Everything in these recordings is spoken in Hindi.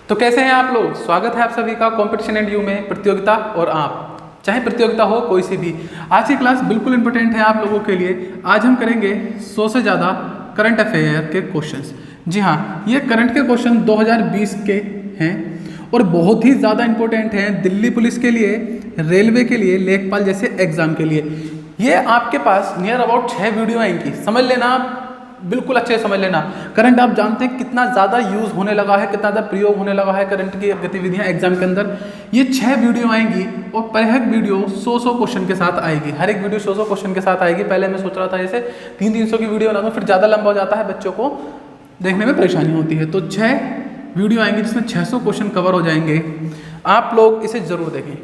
तो कैसे हैं आप लोग। स्वागत है आप सभी का कॉम्पिटिशन एंड यू में, प्रतियोगिता और आप, चाहे प्रतियोगिता हो कोई सी भी। आज की क्लास बिल्कुल इंपॉर्टेंट है आप लोगों के लिए। आज हम करेंगे 100 से ज़्यादा करंट अफेयर के क्वेश्चंस। जी हाँ, ये करंट के क्वेश्चन 2020 के हैं और बहुत ही ज़्यादा इंपॉर्टेंट हैं दिल्ली पुलिस के लिए, रेलवे के लिए, लेखपाल जैसे एग्जाम के लिए। ये आपके पास नियर अबाउट 6 वीडियो आएंगी, समझ लेना, बिल्कुल अच्छे से समझ लेना। करंट आप जानते हैं कितना ज़्यादा यूज़ होने लगा है, कितना ज़्यादा प्रयोग होने लगा है करंट की गतिविधियां एग्जाम के अंदर। ये 6 वीडियो आएंगी और पर एक वीडियो 100 क्वेश्चन के साथ आएगी। हर एक वीडियो 100 क्वेश्चन के साथ आएगी। पहले मैं सोच रहा था जैसे 300 की वीडियो बना दूं, फिर ज़्यादा लंबा हो जाता है, बच्चों को देखने में परेशानी होती है। तो 6 वीडियो आएंगी जिसमें 600 क्वेश्चन कवर हो जाएंगे। आप लोग इसे ज़रूर देखें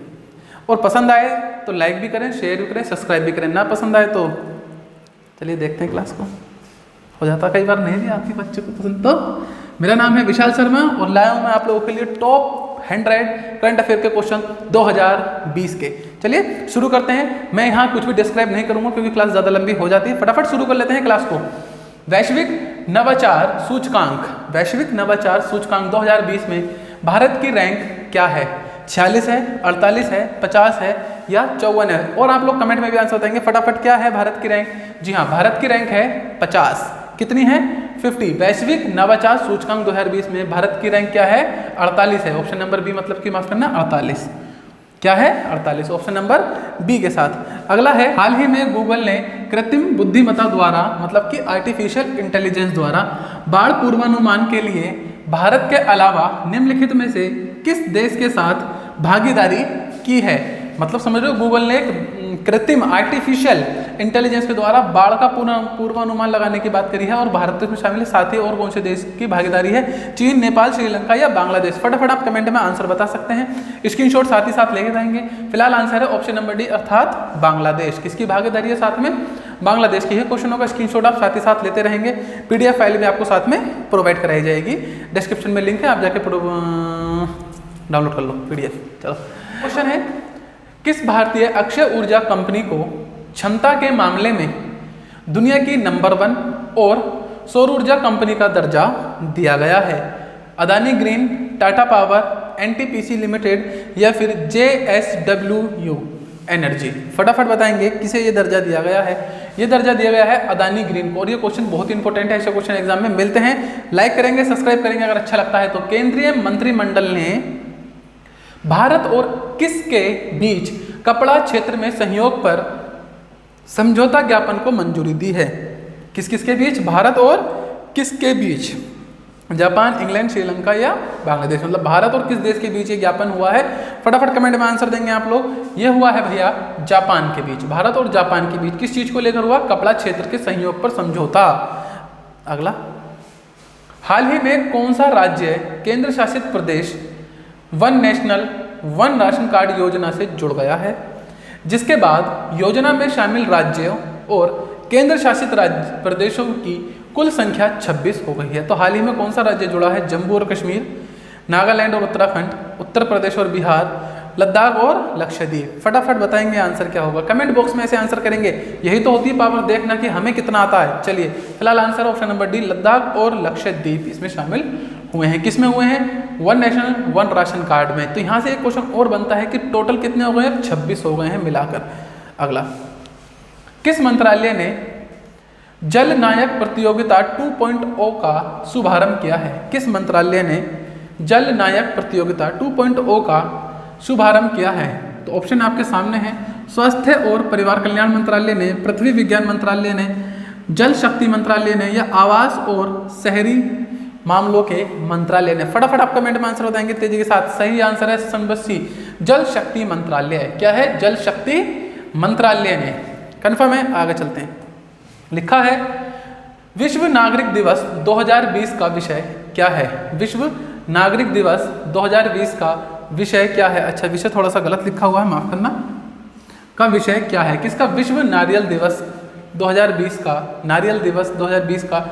और पसंद आए तो लाइक भी करें, शेयर भी करें, सब्सक्राइब भी करें। ना पसंद आए तो चलिए देखते हैं क्लास को। हो जाता कई बार नहीं भी आती बच्चों को पसंद। तो मेरा नाम है विशाल शर्मा और लाया हूँ मैं आप लोगों के लिए टॉप 100 करंट अफेयर के क्वेश्चन 2020 के। चलिए शुरू करते हैं। मैं यहाँ कुछ भी डिस्क्राइब नहीं करूँगा क्योंकि क्लास ज़्यादा लंबी हो जाती है। फटाफट शुरू कर लेते हैं क्लास को। वैश्विक नवाचार सूचकांक, वैश्विक नवाचार सूचकांक 2020 में भारत की रैंक क्या है? 46 है, 48 है, 50 है या 54 है? और आप लोग कमेंट में भी आंसर बताएंगे फटाफट। क्या है भारत की रैंक? जी हाँ, भारत की रैंक है 50। कितनी है? 50। वैश्विक नवाचार सूचकांक 2020 में भारत की रैंक क्या है? 48 है। ऑप्शन नंबर बी, मतलब कि माफ करना 48। क्या है? 48, ऑप्शन नंबर बी के साथ। अगला है, हाल ही में गूगल ने कृत्रिम बुद्धिमत्ता द्वारा, मतलब कि आर्टिफिशियल इंटेलिजेंस द्वारा बाढ़ पूर्वानुमान के लिए भारत के अलावा निम्नलिखित में से किस देश के साथ भागीदारी की है? मतलब समझ रहे हो, गूगल ने कृत्रिम आर्टिफिशियल इंटेलिजेंस के द्वारा बाढ़ का पूर्वानुमान लगाने की बात करी है और भारत इसमें शामिल है। साथ ही और कौन से देश की भागीदारी है? चीन, नेपाल, श्रीलंका या बांग्लादेश? फटाफट आप कमेंट में आंसर बता सकते हैं। स्क्रीनशॉट साथ ही साथ लेके जाएंगे। फिलहाल आंसर है ऑप्शन नंबर डी, अर्थात बांग्लादेश। किसकी भागीदारी है साथ में? बांग्लादेश की है। क्वेश्चनों का स्क्रीनशॉट आप साथ ही साथ लेते रहेंगे। पीडीएफ फाइल भी आपको साथ में प्रोवाइड कराई जाएगी। डिस्क्रिप्शन में लिंक है, आप जाके डाउनलोड कर लो पीडीएफ। चलो, क्वेश्चन है, किस भारतीय अक्षय ऊर्जा कंपनी को क्षमता के मामले में दुनिया की नंबर 1 और सौर ऊर्जा कंपनी का दर्जा दिया गया है? Adani green, Tata power, NTPC limited या फिर जेएसडब्ल्यू एनर्जी? फटाफट बताएंगे किसे ये दर्जा दिया गया है। ये दर्जा दिया गया है अदानी ग्रीन को। और ये क्वेश्चन बहुत इंपॉर्टेंट है, ऐसे क्वेश्चन एग्जाम में मिलते हैं। लाइक करेंगे, सब्सक्राइब करेंगे अगर अच्छा लगता है तो। केंद्रीय मंत्रिमंडल ने भारत और किसके बीच कपड़ा क्षेत्र में सहयोग पर समझौता ज्ञापन को मंजूरी दी है? किस किस के बीच? भारत और किसके बीच? जापान, इंग्लैंड, श्रीलंका या बांग्लादेश? मतलब भारत और किस देश के बीच ये ज्ञापन हुआ है? फटाफट कमेंट में आंसर देंगे आप लोग। ये हुआ है भैया जापान के बीच। भारत और जापान के बीच किस चीज को लेकर हुआ? कपड़ा क्षेत्र के सहयोग पर समझौता। अगला, हाल ही में कौन सा राज्य केंद्र शासित प्रदेश one national one ration card योजना से जुड़ गया है, जिसके बाद योजना में शामिल राज्यों और केंद्र शासित राज्य प्रदेशों की कुल संख्या 26 हो गई है? तो हाल ही में कौन सा राज्य जुड़ा है? जम्मू और कश्मीर, नागालैंड और उत्तराखंड, उत्तर प्रदेश और बिहार, लद्दाख और लक्षद्वीप? फटाफट बताएंगे आंसर क्या होगा। कमेंट बॉक्स में ऐसे आंसर करेंगे। यही तो होती है पावर, देखना कि हमें कितना आता है। चलिए फिलहाल answer option number D, Ladakh और लक्षद्वीप इसमें शामिल हुए हैं। किसमें हुए हैं? One national one ration card में। तो यहाँ से एक क्वेश्चन और बनता है कि टोटल कितने हो गए हैं? 26 हो गए हैं मिलाकर। अगला, किस मंत्रालय ने जल नायक प्रतियोगिता 2.0 का शुभारंभ किया है? किस मंत्रालय ने जल नायक प्रतियोगिता 2.0 का शुभारंभ किया है? तो ऑप्शन आपके सामने है। स्वास्थ्य और परिवार कल्याण मंत्रालय ने, पृथ्वी विज्ञान मंत्रालय ने, जल शक्ति मंत्रालय ने या आवास और शहरी मामलों के मंत्रालय ने? फटाफट आप कमेंट में आंसर बताएंगे तेजी के साथ। सही आंसर है ऑप्शन सी, जल शक्ति मंत्रालय। क्या है? जल शक्ति मंत्रालय ने। कन्फर्म है? आगे चलते हैं। लिखा है, विश्व नागरिक दिवस 2020 का विषय क्या है? विश्व नागरिक दिवस 2020 का विषय क्या है? अच्छा, विषय थोड़ा सा गलत लिखा हुआ है, माफ करना। का विषय क्या है? किसका? विश्व नारियल दिवस 2020 का, नारियल दिवस 2020 का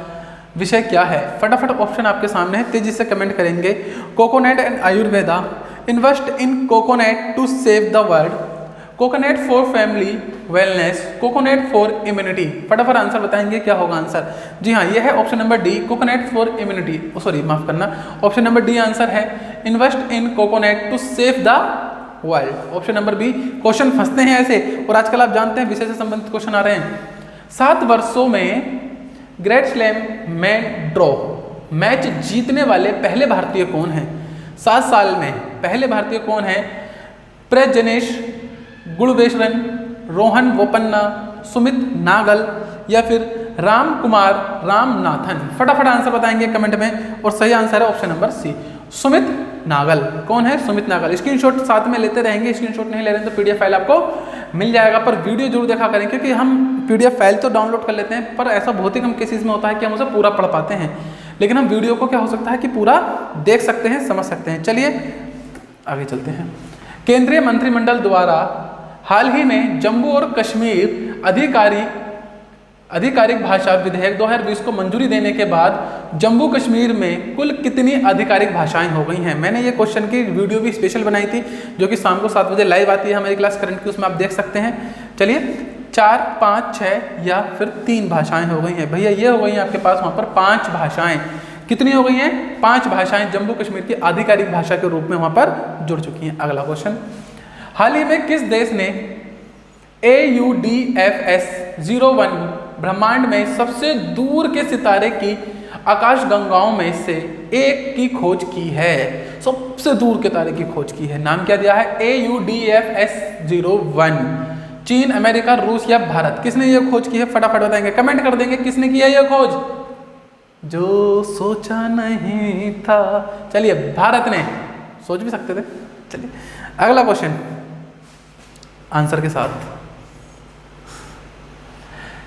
विषय क्या है? फटाफट ऑप्शन आपके सामने है, तेजी से कमेंट करेंगे। Coconut and Ayurveda, invest in coconut to save the world, coconut for family wellness, coconut for immunity. फटाफट आंसर बताएंगे क्या होगा आंसर। जी हाँ, यह है option number D, coconut for immunity. Sorry माफ करना, ऑप्शन नंबर डी आंसर है। Invest in coconut to save the world? Option number B. Question फंसते हैं ऐसे, और आजकल आप जानते हैं विषय से संबंधित क्वेश्चन आ रहे हैं। 7 वर्षों में ग्रैंड स्लैम में ड्रॉ मैच जीतने वाले पहले भारतीय कौन हैं? 7 साल में पहले भारतीय कौन है? प्रजनेश गुणवेश्वरन, रोहन बोपन्ना, सुमित नागल या फिर राम कुमार रामनाथन? फटाफट आंसर बताएंगे कमेंट में, और सही आंसर है option number C, Sumit Nagal. कौन है? सुमित नागल। स्क्रीनशॉट साथ में लेते रहेंगे, स्क्रीनशॉट नहीं ले रहे हैं तो पीडीएफ फाइल आपको मिल जाएगा, पर वीडियो जरूर देखा करें, क्योंकि हम पीडीएफ फाइल तो डाउनलोड कर लेते हैं, पर ऐसा बहुत ही कम केसेस में होता है कि हम उसे पूरा पढ़ पाते हैं, लेकिन हम वीडियो को क्या हो सकता है कि पूरा देख सकते हैं, समझ सकते हैं। चलिए आगे चलते हैं। केंद्रीय मंत्रिमंडल द्वारा हाल ही में जम्मू और कश्मीर आधिकारिक भाषा विधेयक 2020 को मंजूरी देने के बाद जम्मू कश्मीर में कुल कितनी आधिकारिक भाषाएं हो गई हैं? मैंने ये क्वेश्चन की वीडियो भी स्पेशल बनाई थी, जो कि शाम को 7 बजे लाइव आती है हमारी क्लास करंट की, उसमें आप देख सकते हैं। चलिए 4, 5, 6 या फिर 3 भाषाएं हो गई हैं। भैया ये हो गई हैं आपके पास वहाँ पर 5 भाषाएं। कितनी हो गई हैं? 5 भाषाएं जम्मू कश्मीर की आधिकारिक भाषा के रूप में वहाँ पर जुड़ चुकी हैं। अगला क्वेश्चन, हाल ही में किस देश ने AUDFS-01 ब्रह्मांड में सबसे दूर के सितारे की आकाश गंगाओं में से एक की खोज की है? सबसे दूर के तारे की खोज की है, नाम क्या दिया है? AUDFS-01। चीन, अमेरिका, रूस या भारत? किसने ये खोज की है? फटाफट बताएंगे, कमेंट कर देंगे किसने किया ये खोज, जो सोचा नहीं था। चलिए भारत ने, सोच भी सकते थे। चलिए अगला क्वेश्चन आंसर के साथ।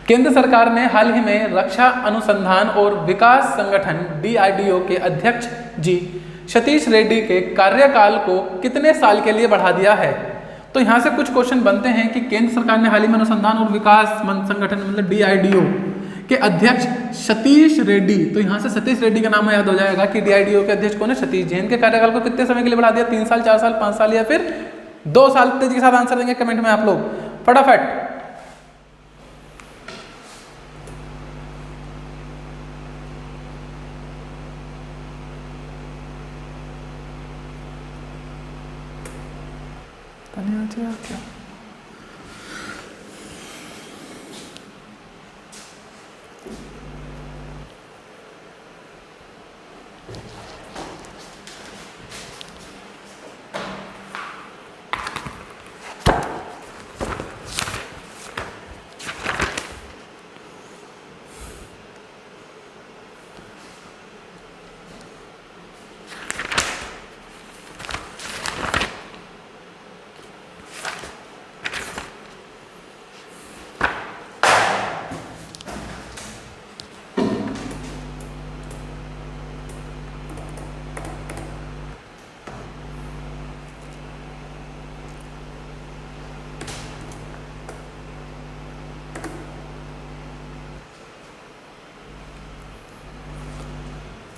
केंद्र सरकार ने हाल ही में रक्षा अनुसंधान और विकास संगठन DRDO के अध्यक्ष जी सतीश रेड्डी के कार्यकाल को कितने साल के लिए बढ़ा दिया है? तो यहाँ से कुछ क्वेश्चन बनते हैं कि केंद्र सरकार ने हाल ही में अनुसंधान और विकास संगठन मतलब DRDO के अध्यक्ष सतीश रेड्डी, तो यहाँ से सतीश रेड्डी का नाम याद हो जाएगा कि DRDO के अध्यक्ष कौन है? सतीश जी। इनके कार्यकाल को कितने समय के लिए बढ़ा दिया? 3 साल, 4 साल, 5 साल या फिर 2 साल? तेजी के साथ आंसर देंगे कमेंट में आप लोग फटाफट। क्या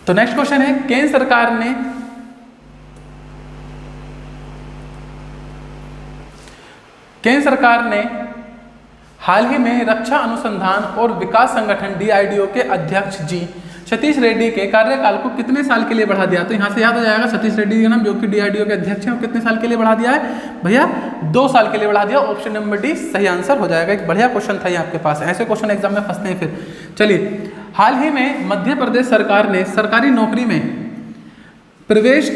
तो नेक्स्ट क्वेश्चन है, केंद्र सरकार ने हाल ही में रक्षा अनुसंधान और विकास संगठन DRDO के अध्यक्ष जी सतीश रेड्डी के कार्यकाल को कितने साल के लिए बढ़ा दिया? तो यहाँ से याद हो जाएगा सतीश रेड्डी का नाम, जो कि DRDO के अध्यक्ष हैं, और कितने साल के लिए बढ़ा दिया है भैया? 2 साल के लिए बढ़ा दिया। ऑप्शन नंबर डी सही आंसर हो जाएगा। एक बढ़िया क्वेश्चन था ये आपके पास, ऐसे क्वेश्चन एग्जाम में फंसते हैं फिर। चलिए, हाल ही में मध्य प्रदेश सरकार ने सरकारी नौकरी में प्रवेश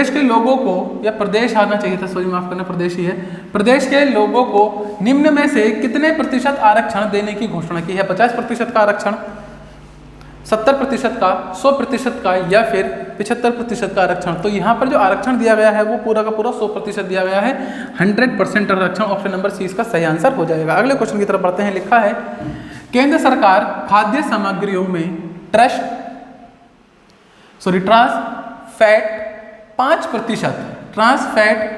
के लोगों को, या प्रदेश आना चाहिए था, सॉरी माफ करना, प्रदेश ही है, प्रदेश के लोगों को निम्न में से कितने प्रतिशत आरक्षण देने की घोषणा की है? 50% का आरक्षण, 70% का, 100% का या फिर 75% का आरक्षण? तो यहाँ पर जो आरक्षण दिया गया है वो पूरा का पूरा 100% दिया गया है, 100% आरक्षण। ऑप्शन नंबर सी इसका सही आंसर हो जाएगा। अगले क्वेश्चन की तरफ बढ़ते हैं। लिखा है, केंद्र सरकार खाद्य सामग्रियों में ट्रांस फैट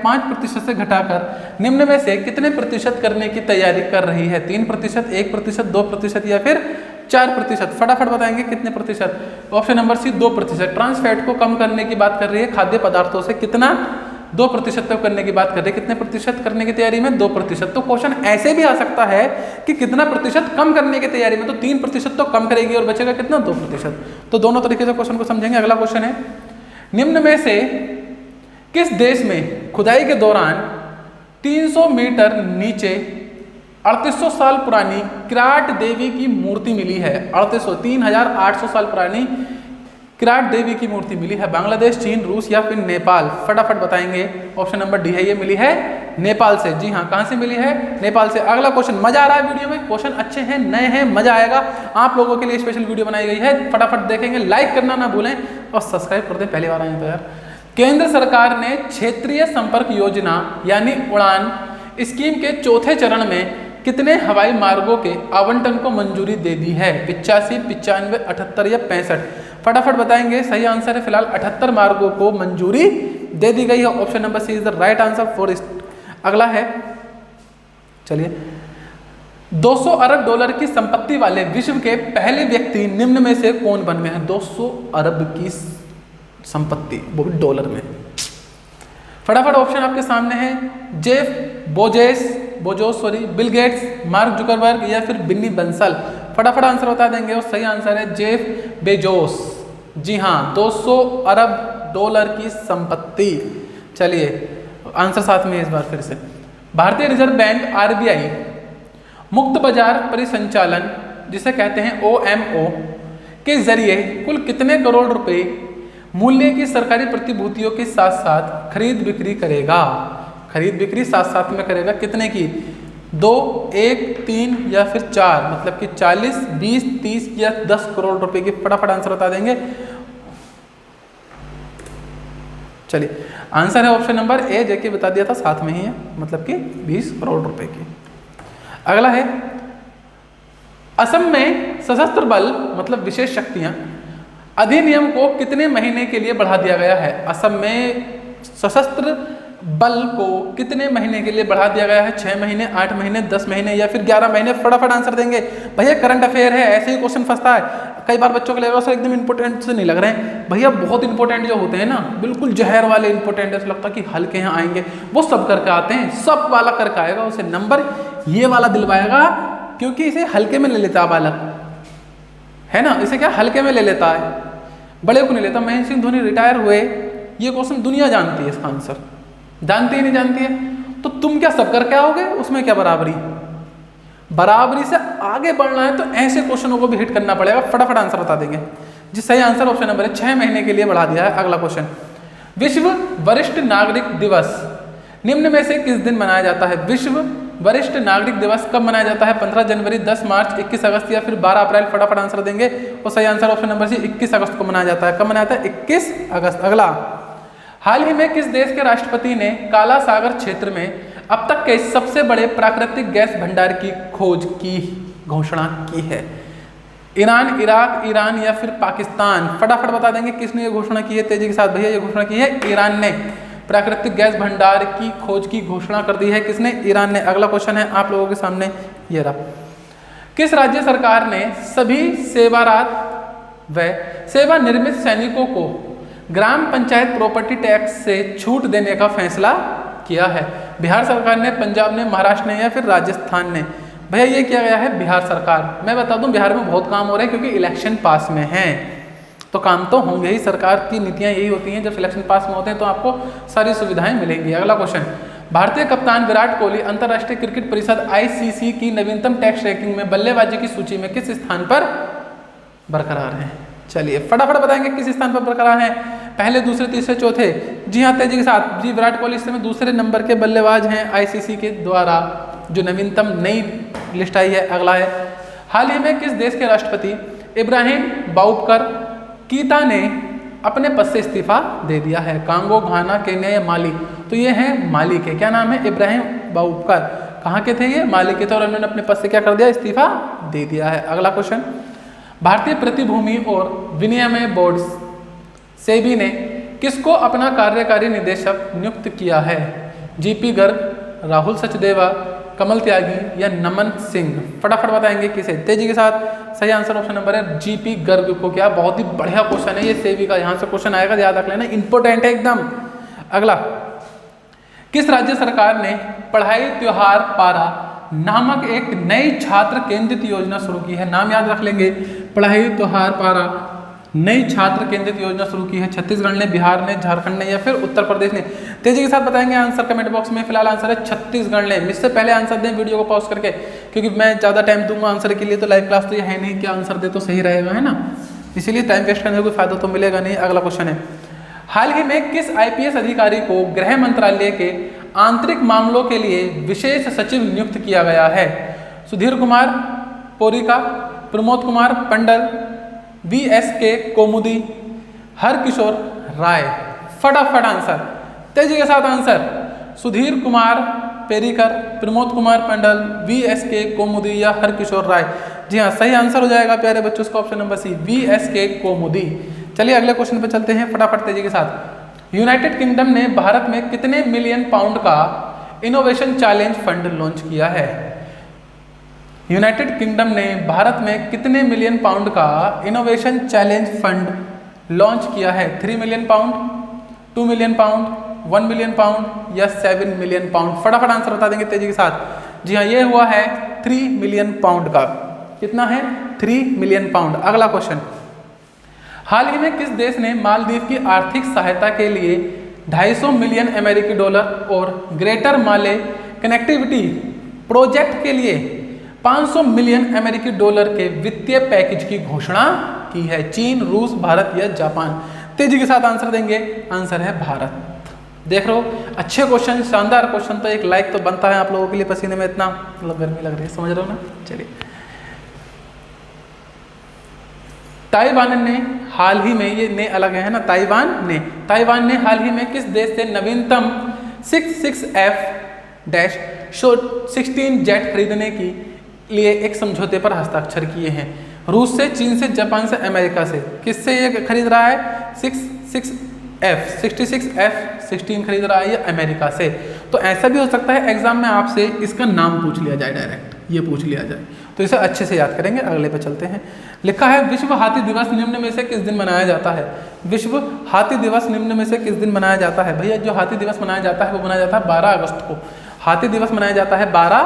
5% से घटाकर निम्न में से कितने प्रतिशत करने की तैयारी कर रही है? 3%, 1%, 2% या फिर 4%? फटाफट बताएंगे कितने प्रतिशत। Option number C 2%। Trans fat को कम करने की बात कर रही है, खाद्य पदार्थों से कितना? 2% तक करने की बात कर रही है। कितने प्रतिशत करने की तैयारी में? 2%। तो क्वेश्चन ऐसे भी आ सकता है कि कितना प्रतिशत कम करने की तैयारी में, तो 3% तो कम करेगी और बचेगा कितना? 2%। तो दोनों तरीके से क्वेश्चन को समझेंगे। अगला क्वेश्चन है, निम्न में से किस देश में खुदाई के दौरान 300 मीटर नीचे 3800 साल पुरानी किराट देवी की मूर्ति मिली है? 3800 साल पुरानी किराट देवी की मूर्ति मिली है। बांग्लादेश, चीन, रूस या फिर नेपाल? फटाफट बताएंगे। ऑप्शन नंबर डी है, ये मिली है नेपाल से। जी हाँ, कहाँ से मिली है? नेपाल से। अगला क्वेश्चन, मजा आ रहा है वीडियो में, क्वेश्चन अच्छे हैं, नए हैं, मजा आएगा। आप लोगों के लिए स्पेशल वीडियो बनाई गई है, फटाफट देखेंगे, लाइक करना ना भूलें और सब्सक्राइब कर दें, पहली बार आए तो यार। केंद्र सरकार ने क्षेत्रीय संपर्क योजना यानी उड़ान स्कीम के चौथे चरण में कितने हवाई मार्गों के आवंटन को मंजूरी दे दी है? 85, 95, 78 या 65? फटाफट बताएंगे। सही आंसर है फिलहाल 78 मार्गों को मंजूरी दे दी गई है। Option number C is the right answer for. अगला है, चलिए, 200 अरब डॉलर की संपत्ति वाले विश्व के पहले व्यक्ति निम्न में से कौन बन गए हैं? 200 अरब की संपत्ति, वो भी डॉलर में। फटाफट ऑप्शन आपके सामने है, Jeff Bezos, Bill Gates, Mark Zuckerberg या फिर बिन्नी बंसल? फटाफट आंसर बता देंगे और सही आंसर है जेफ बेजोस। जी हाँ, 200 अरब डॉलर की संपत्ति। चलिए आंसर साथ में इस बार फिर से। भारतीय रिजर्व बैंक आरबीआई मुक्त बाजार परिसंचालन जिसे कहते हैं OMO के जरिए कुल कितने करोड़ रुपए मूल्य की सरकारी प्रतिभूतियों के साथ साथ खरीद बिक्री करेगा? खरीद बिक्री साथ साथ में करेगा, कितने की? 2, 1, 3 या फिर 4? मतलब कि 40, 20, 30 या 10 करोड़ रुपए की? फटाफट आंसर बता देंगे। चलिए आंसर है ऑप्शन नंबर ए, जैसे बता दिया था साथ में ही है, मतलब कि 20 करोड़ रुपए की। अगला है, असम में सशस्त्र बल मतलब विशेष शक्तियां अधिनियम को कितने महीने के लिए बढ़ा दिया गया है? असम में सशस्त्र बल को कितने महीने के लिए बढ़ा दिया गया है? 6 महीने, 8 महीने, 10 महीने या फिर 11 महीने? फटाफट आंसर देंगे। भैया करंट अफेयर है, ऐसे ही क्वेश्चन फंसता है कई बार बच्चों को लगेगा सर एकदम इंपॉर्टेंट से नहीं लग रहे हैं। भैया बहुत इंपॉर्टेंट जो होते हैं ना, बिल्कुल जहर वाले इंपॉर्टेंट, ऐसा लगता है कि हल्के यहाँ आएंगे, वो सब करके आते हैं। सब वाला करके आएगा, उसे नंबर ये वाला दिलवाएगा, क्योंकि इसे हल्के में ले लेता है बालक, है ना, इसे क्या हल्के में ले लेता है, बड़े को नहीं लेता। महेंद्र सिंह धोनी रिटायर हुए, ये क्वेश्चन दुनिया जानती है, इसका आंसर जानती ही नहीं जानती है, तो तुम क्या सब करके आओगे? उसमें क्या बराबरी? बराबरी से आगे बढ़ना है तो ऐसे क्वेश्चनों को भी हिट करना पड़ेगा। फटाफट आंसर बता देंगे। जी सही आंसर ऑप्शन नंबर है, 6 महीने के लिए बढ़ा दिया है। अगला क्वेश्चन, विश्व वरिष्ठ नागरिक दिवस निम्न में से किस दिन मनाया जाता है? विश्व वरिष्ठ नागरिक दिवस कब मनाया जाता है? 15 जनवरी, 10 मार्च, 21 अगस्त या फिर 12 अप्रैल? फटाफट आंसर देंगे और सही आंसर ऑप्शन नंबर सी 21 अगस्त को मनाया जाता है। कब मनाया जाता है? 21 अगस्त। अगला, हाल ही में किस देश के राष्ट्रपति ने काला सागर क्षेत्र में अब तक के सबसे बड़े प्राकृतिक गैस भंडार की खोज की घोषणा की है? ईरान, इराक, ईरान या फिर पाकिस्तान? फटाफट बता देंगे किसने ये घोषणा की है तेजी के साथ। भैया ये घोषणा की है ईरान ने, प्राकृतिक गैस भंडार की खोज की घोषणा कर दी है। किसने? ईरान ने। अगला क्वेश्चन है आप लोगों के सामने, ये रहा। किस राज्य सरकार ने सभी सेवारत व सेवानिवृत्त सैनिकों को ग्राम पंचायत प्रॉपर्टी टैक्स से छूट देने का फैसला किया है? बिहार सरकार ने, पंजाब ने, महाराष्ट्र ने या फिर राजस्थान ने? भैया ये किया गया है बिहार सरकार। मैं बता दूं बिहार में बहुत काम हो रहा है क्योंकि इलेक्शन पास में है, तो काम तो होंगे ही। सरकार की नीतियां यही होती हैं, जब इलेक्शन पास में होते हैं तो आपको सारी सुविधाएं मिलेंगी। अगला क्वेश्चन, भारतीय कप्तान विराट कोहली अंतर्राष्ट्रीय क्रिकेट परिषद ICC की नवीनतम टेस्ट रैंकिंग में बल्लेबाजी की सूची में किस स्थान पर बरकरार हैं? चलिए फटाफट बताएंगे किस स्थान पर बरकरार हैं, पहले, दूसरे, तीसरे, चौथे? जी हाँ तेजी के साथ, जी विराट कोहली इस समय दूसरे नंबर के बल्लेबाज हैं ICC के द्वारा जो नवीनतम नई लिस्ट आई है। अगला है, हाल ही में किस देश के राष्ट्रपति इब्राहिम बाउबकर कीता ने अपने पद से इस्तीफा दे दिया है? कांगो, घाना, केन्या या माली? तो ये हैं माली के। क्या नाम है? इब्राहिम बाउबकर। कहाँ के थे ये? माली के थे, और उन्होंने अपने पद से क्या कर दिया? इस्तीफा दे दिया है। अगला क्वेश्चन, भारतीय प्रतिभूति और विनिमय बोर्ड सेबी ने किसको अपना कार्यकारी निदेशक नियुक्त किया है? GP गर्ग, राहुल सचदेवा, कमल त्यागी या नमन सिंह? फटाफट बताएंगे किसे तेजी के साथ। सही आंसर ऑप्शन नंबर है GP गर्ग को। क्या बहुत ही बढ़िया क्वेश्चन है ये सेबी का, यहाँ से क्वेश्चन आएगा, याद रख लेना, इंपॉर्टेंट है एकदम। अगला, किस राज्य सरकार ने पढ़ाई त्योहार पारा नामक एक नई छात्र केंद्रित योजना शुरू की है? नाम याद रख लेंगे, पढ़ाई त्योहार पारा नई छात्र केंद्रित योजना शुरू की है? छत्तीसगढ़ ने, बिहार ने, झारखंड ने या फिर उत्तर प्रदेश ने? तेजी के साथ बताएंगे आंसर कमेंट बॉक्स में। फिलहाल आंसर है छत्तीसगढ़ ने। इससे पहले आंसर दें वीडियो को पॉज करके, क्योंकि मैं ज़्यादा टाइम दूंगा आंसर के लिए, तो लाइव क्लास तो ये है नहीं कि आंसर दे तो सही रहेगा, है ना, इसीलिए टाइम वेस्ट करने का कोई फायदा तो मिलेगा नहीं। अगला क्वेश्चन है, हाल ही में किस IPS अधिकारी को गृह मंत्रालय के आंतरिक मामलों के लिए विशेष सचिव नियुक्त किया गया है? सुधीर कुमार पोरिका, प्रमोद कुमार पंडल, VSK कोमुदी, हरकिशोर राय? फटाफट आंसर, तेजी के साथ आंसर। सुधीर कुमार पेरिकर, प्रमोद कुमार पंडल, VSK कोमुदी या हरकिशोर राय? जी हाँ, सही आंसर हो जाएगा प्यारे बच्चों इसका ऑप्शन नंबर सी, VSK कोमुदी। चलिए अगले क्वेश्चन पे चलते हैं फटाफट तेजी के साथ। यूनाइटेड किंगडम ने भारत में कितने मिलियन पाउंड का इनोवेशन चैलेंज फंड लॉन्च किया है? यूनाइटेड किंगडम ने भारत में कितने मिलियन पाउंड का इनोवेशन चैलेंज फंड लॉन्च किया है? 3 million pound, 2 million pound, 1 million pound या 7 मिलियन पाउंड? फटाफट आंसर बता देंगे तेजी के साथ। जी हाँ, ये हुआ है 3 मिलियन पाउंड का। कितना है? 3 मिलियन पाउंड। अगला क्वेश्चन, हाल ही में किस देश ने मालदीव की आर्थिक सहायता के लिए 250 मिलियन अमेरिकी डॉलर और ग्रेटर माले कनेक्टिविटी प्रोजेक्ट के लिए 500 मिलियन अमेरिकी डॉलर के वित्तीय पैकेज की घोषणा की है? चीन, रूस, भारत या जापान? तेजी के साथ आंसर देंगे, आंसर है भारत। देख रहे हो, अच्छे क्वेश्चन, शानदार क्वेश्चन, तो एक लाइक तो बनता है आप लोगों के लिए। पसीने में इतना मतलब गर्मी लग रही है, समझ रहे हो ना। चलिए, ताइवान ने हाल ही में, ये ने अलग है ना, ताइवान ने हाल ही में किस देश से नवीनतम 66F-16 जेट खरीदने के लिए एक समझौते पर हस्ताक्षर किए हैं? रूस से, चीन से, जापान से, अमेरिका से? किससे ये खरीद रहा है? 66F-16 खरीद रहा है या अमेरिका से? तो ऐसा भी हो सकता है एग्जाम में आपसे इसका नाम पूछ लिया जाए, डायरेक्ट ये पूछ लिया जाए, तो इसे अच्छे से याद करेंगे। अगले पे चलते हैं। लिखा है, विश्व हाथी दिवस निम्न में से किस दिन मनाया जाता है? विश्व हाथी दिवस निम्न में से किस दिन मनाया जाता है? भैया, जो हाथी दिवस मनाया जाता है वो मनाया जाता है 12 अगस्त को। हाथी दिवस मनाया जाता है 12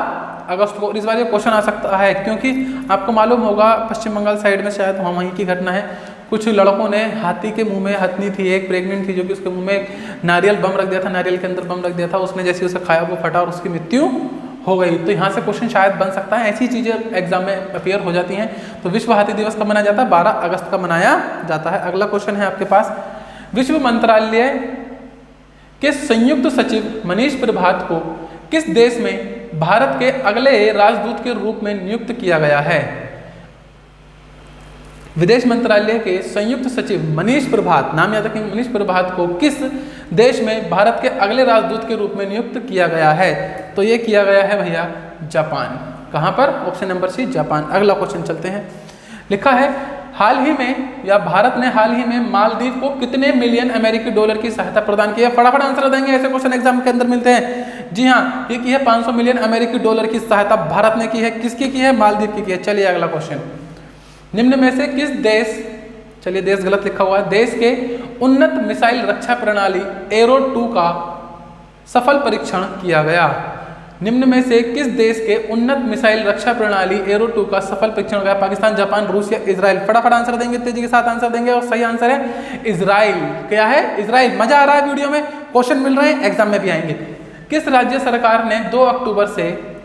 अगस्त को। इस बार ये क्वेश्चन आ सकता है, क्योंकि आपको मालूम होगा पश्चिम बंगाल साइड में शायद वहीं की घटना है। कुछ लड़कों ने हाथी के मुंह में, हथनी थी एक प्रेग्नेंट थी, जो कि उसके मुंह में नारियल बम रख दिया था, नारियल के अंदर बम रख दिया था। उसने जैसे उसे खाया वो फटा और उसकी मृत्यु हो गई। तो यहाँ से क्वेश्चन शायद बन सकता है, ऐसी चीज़ें एग्जाम में अपेयर हो जाती हैं। तो विश्व हाथी दिवस कब मनाया जाता है? 12 अगस्त का मनाया जाता है। अगला क्वेश्चन है आपके पास, विश्व मंत्रालय के संयुक्त सचिव मनीष प्रभात को किस देश में भारत के अगले राजदूत के रूप में नियुक्त किया गया है? विदेश मंत्रालय के संयुक्त सचिव मनीष प्रभात, नाम याद रखेंगे, मनीष प्रभात को किस देश में भारत के अगले राजदूत के रूप में नियुक्त किया गया है? तो ये किया गया है भैया जापान। कहाँ पर? Option number C, Japan. अगला क्वेश्चन चलते हैं। लिखा है, हाल ही में या भारत ने हाल ही में मालदीव को कितने मिलियन अमेरिकी डॉलर की सहायता प्रदान की है? फटाफट आंसर देंगे, ऐसे क्वेश्चन एग्जाम के अंदर मिलते हैं। जी हाँ, ये की है 500 मिलियन अमेरिकी डॉलर की सहायता भारत ने की है। किसकी की है? मालदीव की है। चलिए अगला क्वेश्चन, निम्न में से किस देश, चलिए देश गलत लिखा हुआ है, देश के उन्नत मिसाइल रक्षा प्रणाली एरो 2 का सफल परीक्षण किया गया? निम्न में से किस देश के उन्नत मिसाइल रक्षा प्रणाली एरो 2 का सफल परीक्षण गया? पाकिस्तान, जापान, रूस या इजराइल? फटाफट आंसर देंगे, तेजी के साथ आंसर देंगे, और सही आंसर है इजराइल। क्या है? इजराइल। मजा आ रहा है वीडियो में, क्वेश्चन मिल रहे हैं, एग्जाम में भी आएंगे। किस राज्य सरकार ने 2 अक्टूबर से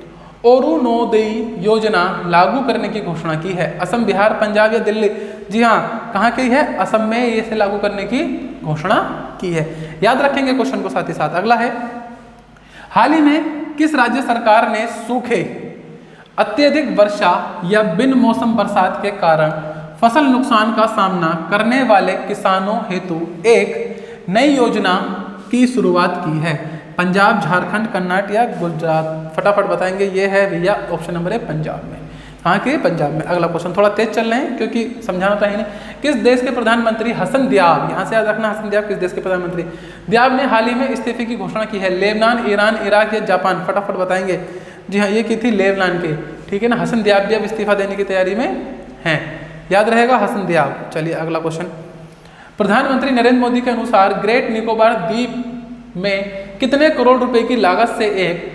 अरुणोदय योजना लागू करने की घोषणा की है? असम, बिहार, पंजाब या दिल्ली? जी हाँ, कहाँ की है? असम में इसे लागू करने की घोषणा की है। याद रखेंगे क्वेश्चन को साथ ही साथ। अगला है, हाल ही में किस राज्य सरकार ने सूखे, अत्यधिक वर्षा या बिन मौसम बरसात के कारण फसल नुकसान का सामना करने वाले किसानों हेतु एक नई योजना की शुरुआत की है? पंजाब, झारखंड, कर्नाटक या गुजरात? फटाफट बताएंगे। ये है भैया ऑप्शन नंबर है पंजाब में। कहाँ के? पंजाब में। अगला क्वेश्चन थोड़ा तेज चल रहे हैं क्योंकि समझाना तो है नहीं। किस देश के प्रधानमंत्री हसन दियाब, यहाँ से याद रखना, हसन दियाब किस देश के प्रधानमंत्री? दियाब ने हाल ही में इस्तीफे की घोषणा की है? लेबनान, ईरान, इराक या जापान? फटाफट बताएंगे। जी हाँ, ये की थी लेबनान के, ठीक है ना। हसन दियाब भी अब इस्तीफा देने की तैयारी में हैं, याद रहेगा हसन दियाब। चलिए अगला क्वेश्चन, प्रधानमंत्री नरेंद्र मोदी के अनुसार ग्रेट निकोबार द्वीप में कितने करोड़ रुपए की लागत से एक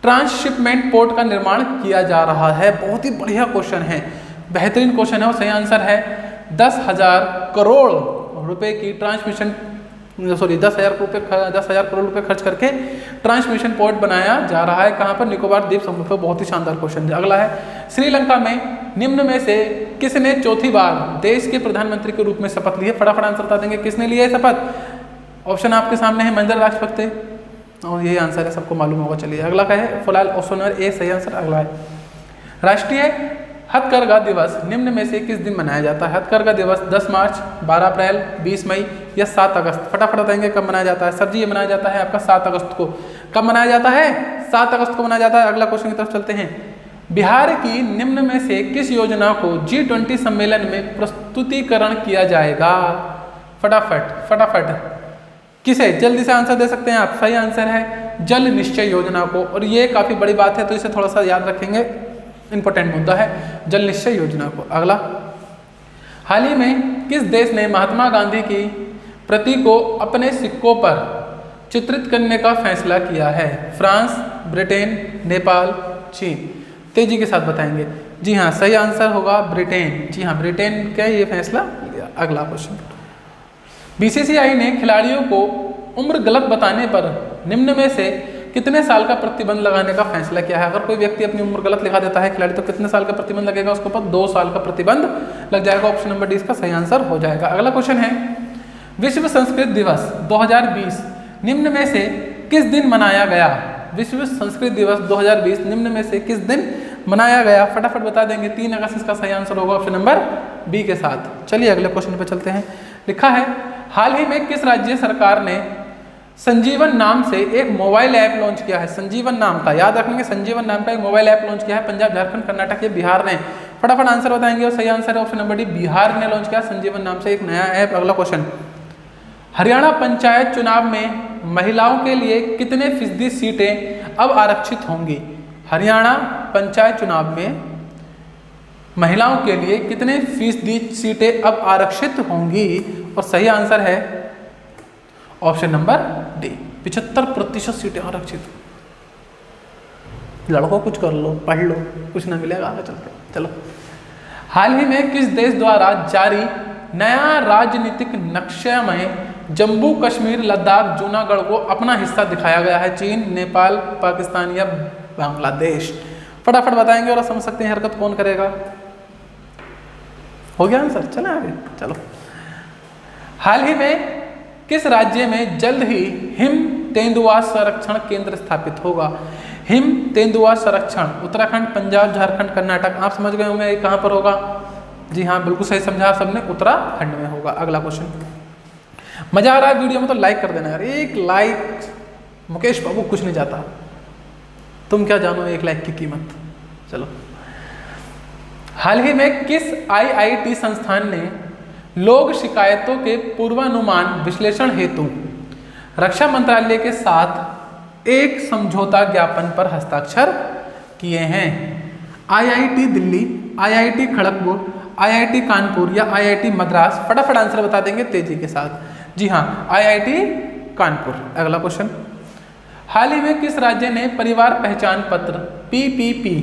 ट्रांसशिपमेंट पोर्ट का निर्माण किया जा रहा है? बहुत ही बढ़िया क्वेश्चन है, बेहतरीन क्वेश्चन है, और सही आंसर है 10,000 करोड़ रुपए की ट्रांसमिशन 10,000 करोड़ रुपए खर्च करके ट्रांसमिशन पॉइंट बनाया जा रहा है। कहाँ पर? निकोबार द्वीप समूह पर। बहुत ही शानदार क्वेश्चन। अगला है, श्रीलंका में निम्न में से किसने चौथी बार देश के प्रधानमंत्री के रूप में शपथ ली है? फटाफट आंसर बता देंगे, किसने लिया है शपथ? ऑप्शन आपके सामने है, महिंद्रा राजपक्षे, और यही आंसर है, सबको मालूम होगा। चलिए अगला क्या है? फिलहाल ऑप्शन नंबर ए सही आंसर। अगला है, राष्ट्रीय हथकरघा दिवस निम्न में से किस दिन मनाया जाता है? हथकरघा दिवस 10 मार्च, 12 अप्रैल, 20 मई या 7 अगस्त? फटाफट बताएंगे कब मनाया जाता है। सर जी ये मनाया जाता है आपका 7 अगस्त को। कब मनाया जाता है? 7 अगस्त को मनाया जाता है। अगला क्वेश्चन की तरफ चलते हैं। बिहार की निम्न में से किस योजना को G20 सम्मेलन में प्रस्तुतिकरण किया जाएगा? फटाफट किसे? जल्दी से आंसर दे सकते हैं आप। सही आंसर है जल निश्चय योजना को, और ये काफी बड़ी बात है तो इसे थोड़ा सा याद रखेंगे, इंपॉर्टेंट मुद्दा है, जल निश्चय योजना को। अगला, हाल ही में किस देश ने महात्मा गांधी की प्रति को अपने सिक्कों पर चित्रित करने का फैसला किया है? फ्रांस, ब्रिटेन, नेपाल, चीन? तेजी के साथ बताएंगे। जी हाँ, सही आंसर होगा ब्रिटेन। जी हाँ, ब्रिटेन का ये फैसला लिया। अगला क्वेश्चन, बीसीसीआई ने खिलाड़ियों को उम्र गलत बताने पर निम्न में से कितने साल का प्रतिबंध लगाने का फैसला किया है? अगर कोई व्यक्ति अपनी उम्र गलत लिखा देता है खिलाड़ी, तो कितने साल का प्रतिबंध लगेगा उसके ऊपर? 2 साल का प्रतिबंध लग जाएगा। ऑप्शन नंबर डी इसका सही आंसर हो जाएगा। अगला क्वेश्चन है, विश्व संस्कृत दिवस 2020 निम्न में से किस दिन मनाया गया? विश्व संस्कृत दिवस 2020 निम्न में से किस दिन मनाया गया? फटाफट बता देंगे। 3 अगस्त इसका सही आंसर होगा, ऑप्शन नंबर बी के साथ। चलिए अगले क्वेश्चन पर चलते हैं। लिखा है, हाल ही में किस राज्य सरकार ने संजीवन नाम से एक मोबाइल ऐप लॉन्च किया है? संजीवन नाम का, याद रखेंगे, संजीवन नाम का एक मोबाइल ऐप लॉन्च किया है। पंजाब, झारखंड, कर्नाटक या बिहार ने? फटाफट आंसर बताएंगे, और सही आंसर है ऑप्शन नंबर डी, बिहार ने लॉन्च किया संजीवन नाम से एक नया ऐप। अगला क्वेश्चन, हरियाणा पंचायत चुनाव में महिलाओं के लिए कितने फीसदी सीटें अब आरक्षित होंगी? हरियाणा पंचायत चुनाव में महिलाओं के लिए कितने फीसदी सीटें अब आरक्षित होंगी? और सही आंसर है ऑप्शन नंबर डी, 75% सीटें आरक्षित। लड़कों कुछ कर लो, पढ़ लो, कुछ ना मिलेगा आगे चलते। चलो, हाल ही में किस देश द्वारा जारी नया राजनीतिक नक्शे में जम्मू कश्मीर, लद्दाख, जूनागढ़ को अपना हिस्सा दिखाया गया है? चीन, नेपाल, पाकिस्तान या बांग्लादेश? फटाफट बताएंगे और समझ सकते हैं हरकत कौन करेगा। हो गया आंसर, चलें आगे। चलो, हाल ही में किस राज्य में जल्द ही हिम तेंदुआ संरक्षण केंद्र स्थापित होगा? हिम तेंदुआ संरक्षण, उत्तराखंड, पंजाब, झारखंड, कर्नाटक? आप समझ गए होंगे कहाँ पर होगा। जी हाँ, बिल्कुल सही समझा सबने, उत्तराखंड में होगा। अगला क्वेश्चन, मजा आ रहा है वीडियो में तो लाइक कर देना यार। एक लाइक, मुकेश बाबू कुछ नहीं जाता, तुम क्या जानो 1 लाइक की कीमत। चलो, हाल ही में किस IIT संस्थान ने लोक शिकायतों के पूर्वानुमान विश्लेषण हेतु रक्षा मंत्रालय के साथ एक समझौता ज्ञापन पर हस्ताक्षर किए हैं? IIT Delhi, IIT Kharagpur, IIT Kanpur या IIT मद्रास? फटाफट आंसर बता देंगे तेजी के साथ। जी हाँ, IIT कानपुर। अगला क्वेश्चन, हाल ही में किस राज्य ने परिवार पहचान पत्र PPP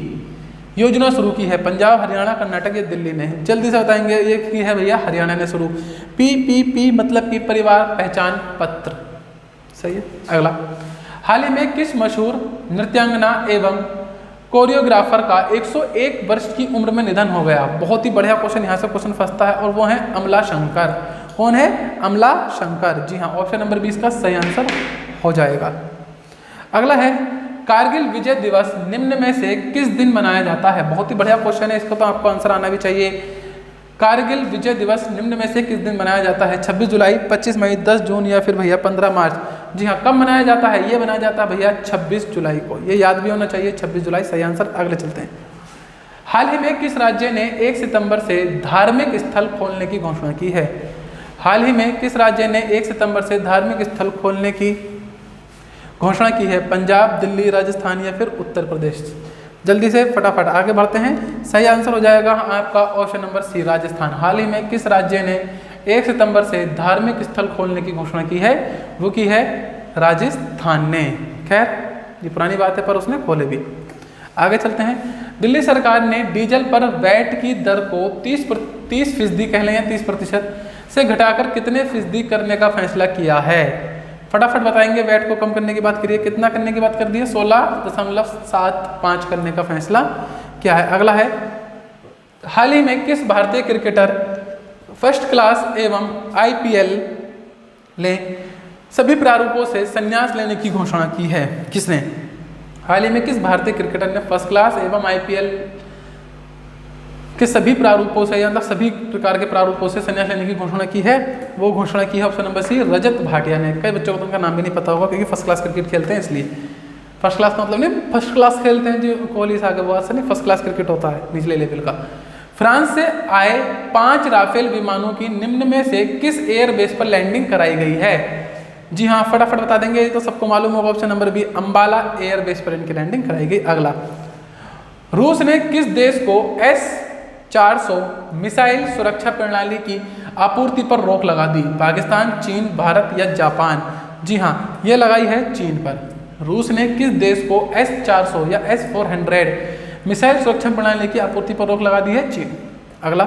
योजना शुरू की है? पंजाब, हरियाणा, कर्नाटक या दिल्ली ने? जल्दी से बताएंगे। ये की है भैया हरियाणा ने शुरू। PPP मतलब कि परिवार पहचान पत्र, सही है। अगला, हाल ही में किस मशहूर नृत्यांगना एवं कोरियोग्राफर का 101 वर्ष की उम्र में निधन हो गया? बहुत ही बढ़िया क्वेश्चन, यहाँ से क्वेश्चन फंसता है, और वो है अमला शंकर। कौन है? अमला शंकर। जी हाँ, ऑप्शन नंबर 20 का सही आंसर हो जाएगा। अगला है, कारगिल विजय दिवस निम्न में से किस दिन मनाया जाता है? बहुत ही बढ़िया क्वेश्चन है, इसका तो आपको आंसर आना भी चाहिए। कारगिल विजय दिवस निम्न में से किस दिन मनाया जाता है? 26 जुलाई, 25 मई, 10 जून या फिर भैया 15 मार्च? जी हाँ, कब मनाया जाता है? ये मनाया जाता है भैया 26 जुलाई को। ये याद भी होना चाहिए, 26 जुलाई सही आंसर। अगले चलते हैं, हाल ही में किस राज्य ने 1 सितंबर से धार्मिक स्थल खोलने की घोषणा की है? हाल ही में किस राज्य ने 1 सितंबर से धार्मिक स्थल खोलने की घोषणा की है? पंजाब, दिल्ली, राजस्थान या फिर उत्तर प्रदेश? जल्दी से फटाफट आगे बढ़ते हैं। सही आंसर हो जाएगा आपका ऑप्शन नंबर सी, राजस्थान। हाल ही में किस राज्य ने 1 सितंबर से धार्मिक स्थल खोलने की घोषणा की है? वो की है राजस्थान ने। खैर ये पुरानी बात है, पर उसने खोले भी। आगे चलते हैं, दिल्ली सरकार ने डीजल पर वैट की दर को 30% कह लें या 30% से घटाकर कितने फीसदी करने का फैसला किया है? फटाफट बताएंगे। वैट को कम करने की बात करिए, कितना करने की बात कर दी है? 16.75 करने का फैसला किया है। अगला है, हाल ही में किस भारतीय क्रिकेटर फर्स्ट क्लास एवं IPL ने सभी प्रारूपों से संन्यास लेने की घोषणा की है? किसने? हाल ही में किस भारतीय क्रिकेटर ने फर्स्ट क्लास एवं IPL के सभी प्रारूपों से या मतलब सभी प्रकार के प्रारूपों से संन्यास लेने की घोषणा की है? वो घोषणा की है ऑप्शन नंबर सी, रजत भाटिया ने। कई बच्चों को तो उनका नाम भी नहीं पता होगा क्योंकि फर्स्ट क्लास क्रिकेट खेलते हैं, इसलिए फर्स्ट क्लास मतलब नहीं फर्स्ट क्लास खेलते हैं जो कोहली से आगे, वो ऐसा नहीं, फर्स्ट क्लास क्रिकेट होता है निचले लेवल का। फ्रांस से आए 5 राफेल विमानों की निम्न में से किस एयरबेस पर लैंडिंग कराई गई है? जी हाँ, फटाफट बता देंगे, ये तो सबको मालूम होगा। Option number B, Ambala airbase पर इनकी लैंडिंग कराई गई। अगला, रूस ने किस देश को S-400 मिसाइल सुरक्षा प्रणाली की आपूर्ति पर रोक लगा दी? पाकिस्तान, चीन, भारत या जापान? जी हाँ, ये लगाई है चीन पर। रूस ने किस देश को S-400 या S-400 मिसाइल सुरक्षा प्रणाली की आपूर्ति पर रोक लगा दी है? चीन। अगला,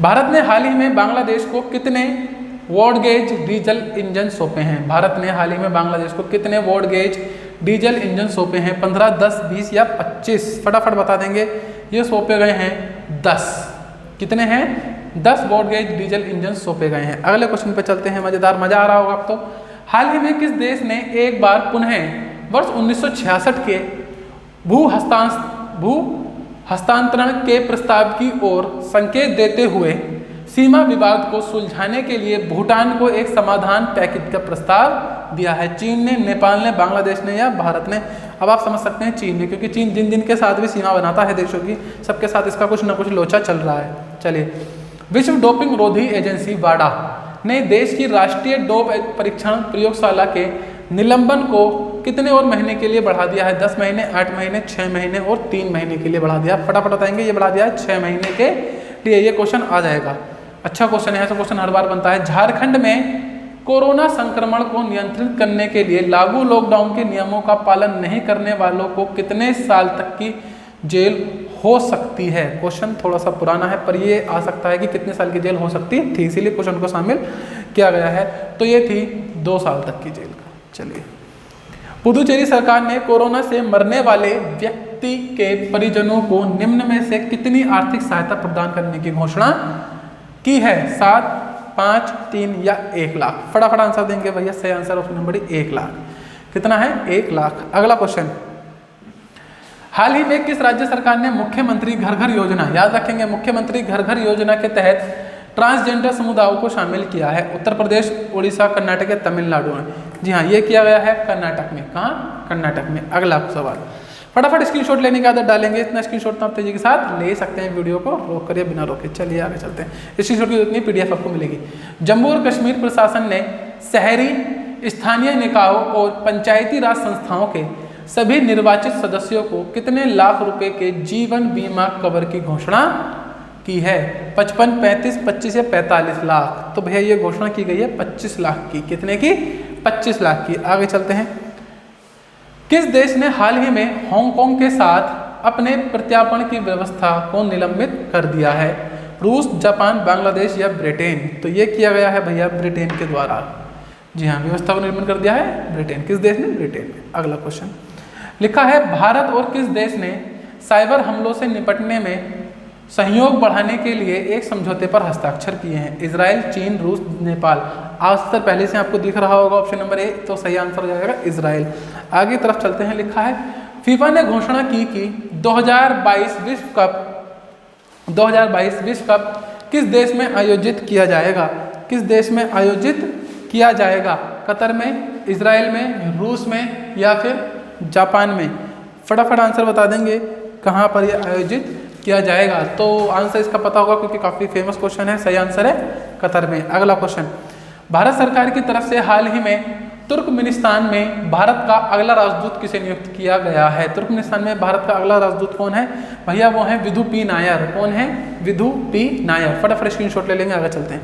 भारत ने हाल ही में बांग्लादेश को कितने वॉट गेज डीजल इंजन सौंपे हैं? भारत ने हाल ही में बांग्लादेश को कितने वॉट गेज डीजल इंजन सौंपे हैं? 15, 10, 20 या 25? फटाफट बता देंगे। ये सौंपे गए हैं 10। कितने हैं? 10 वॉट गेज डीजल इंजन सौंपे गए हैं। अगले क्वेश्चन पे चलते हैं, मजेदार, मजा आ रहा होगा आपको। हाल ही में किस देश ने एक बार पुनः वर्ष 1966 के भू हस्तांतरण के प्रस्ताव की ओर संकेत देते हुए सीमा विवाद को सुलझाने के लिए भूटान को एक समाधान पैकेज का प्रस्ताव दिया है? चीन ने, नेपाल ने, बांग्लादेश ने या भारत ने? अब आप समझ सकते हैं चीन ने, क्योंकि चीन जिन जिन के साथ भी सीमा बनाता है देशों की, सबके साथ इसका कुछ ना कुछ लोचा चल रहा है। चलिए, विश्व डोपिंग रोधी एजेंसी वाडा ने देश की राष्ट्रीय डोप परीक्षण प्रयोगशाला के निलंबन को कितने और महीने के लिए बढ़ा दिया है? 10 महीने, 8 महीने, 6 महीने और 3 महीने के लिए बढ़ा दिया। फटाफट बताएंगे, ये बढ़ा दिया है 6 महीने के लिए। ये क्वेश्चन आ जाएगा, अच्छा क्वेश्चन है, ऐसा क्वेश्चन हर बार बनता है। झारखंड में कोरोना संक्रमण को नियंत्रित करने के लिए लागू लॉकडाउन के नियमों का पालन नहीं करने वालों को कितने साल तक की जेल हो सकती है? क्वेश्चन थोड़ा सा पुराना है, पर ये आ सकता है कि कितने साल की जेल हो सकती थी, इसीलिए क्वेश्चन को शामिल किया गया है। तो ये थी 2 साल तक की जेल का। चलिए, पुदुचेरी सरकार ने कोरोना से मरने वाले व्यक्ति के परिजनों को निम्न में से कितनी आर्थिक सहायता प्रदान करने की घोषणा की है? 7, 5, 3 या 1 लाख? फटाफट आंसर देंगे भैया। सही आंसर ऑप्शन नंबर 1 लाख। कितना है? 1 लाख। अगला क्वेश्चन, हाल ही में किस राज्य सरकार ने मुख्यमंत्री घर घर योजना, याद रखेंगे, मुख्यमंत्री घर घर योजना के तहत ट्रांसजेंडर समुदायों को शामिल किया है? उत्तर प्रदेश, उड़ीसा, कर्नाटक या तमिलनाडु में? जी हाँ, ये किया गया है कर्नाटक में। कहाँ? कर्नाटक में। अगला सवाल, फटाफट स्क्रीनशॉट लेने की आदत डालेंगे। इतना स्क्रीनशॉट तो आप तेजी के साथ ले सकते हैं, वीडियो को रोक कर या बिना रोके। चलिए आगे चलते हैं। स्क्रीनशॉट की उतनी PDF आपको मिलेगी। जम्मू और कश्मीर प्रशासन ने शहरी स्थानीय निकायों और पंचायती राज संस्थाओं के सभी निर्वाचित सदस्यों को कितने लाख रुपए के जीवन बीमा कवर की घोषणा की है? 55, 35, 25 या 45 लाख? तो भैया ये घोषणा की गई है 25 लाख की। कितने की? 25 लाख की। आगे चलते हैं। किस देश ने हाल ही में हांगकांग के साथ अपने प्रत्यार्पण की व्यवस्था को निलंबित कर दिया है? रूस, जापान, बांग्लादेश या ब्रिटेन? तो ये किया गया है भैया ब्रिटेन के द्वारा। जी हाँ, व्यवस्था को निलंबित कर दिया है ब्रिटेन। किस देश ने? ब्रिटेन। अगला क्वेश्चन लिखा है, भारत और किस देश ने साइबर हमलों से निपटने में सहयोग बढ़ाने के लिए एक समझौते पर हस्ताक्षर किए हैं? इजराइल, चीन, रूस, नेपाल? आंसर पहले से आपको दिख रहा होगा, ऑप्शन नंबर 1, तो सही आंसर हो जाएगा इजराइल। आगे तरफ चलते हैं। लिखा है, फीफा ने घोषणा की कि 2022 विश्व कप किस देश में आयोजित किया जाएगा? किस देश में आयोजित किया जाएगा? कतर में, इजराइल में, रूस में या फिर जापान में? फटाफट आंसर बता देंगे कहाँ पर यह आयोजित किया जाएगा। तो आंसर इसका पता होगा क्योंकि काफ़ी फेमस क्वेश्चन है। सही आंसर है कतर में। अगला क्वेश्चन, भारत सरकार की तरफ से हाल ही में तुर्कमेनिस्तान में भारत का अगला राजदूत किसे नियुक्त किया गया है? तुर्कमेनिस्तान में भारत का अगला राजदूत कौन है भैया? वो है विधु पी नायर। कौन है? विधु पी नायर। फटाफट स्क्रीनशॉट ले लेंगे। आगे चलते हैं।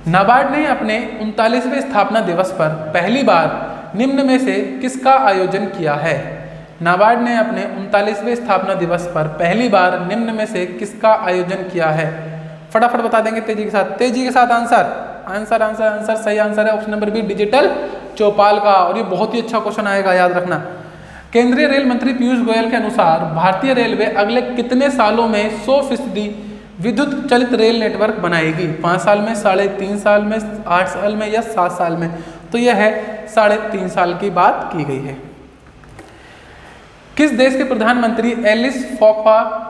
नाबार्ड ने अपने 39वें स्थापना दिवस पर पहली बार निम्न में से किसका आयोजन किया है? नाबार्ड ने अपने 39वें स्थापना दिवस पर पहली बार निम्न में से किसका आयोजन किया है? फटाफट बता देंगे तेजी के साथ आंसर सही आंसर है ऑप्शन नंबर बी, डिजिटल चौपाल का। और ये बहुत ही अच्छा क्वेश्चन आएगा, याद रखना। केंद्रीय रेल मंत्री पीयूष गोयल के अनुसार भारतीय रेलवे अगले कितने सालों में 100% विद्युत चलित रेल नेटवर्क बनाएगी? 5 साल में, 3.5 साल में, 8 साल में या 7 साल में? तो यह है 3.5 साल की बात की गई है। किस देश के प्रधानमंत्री एलिस फॉक्पा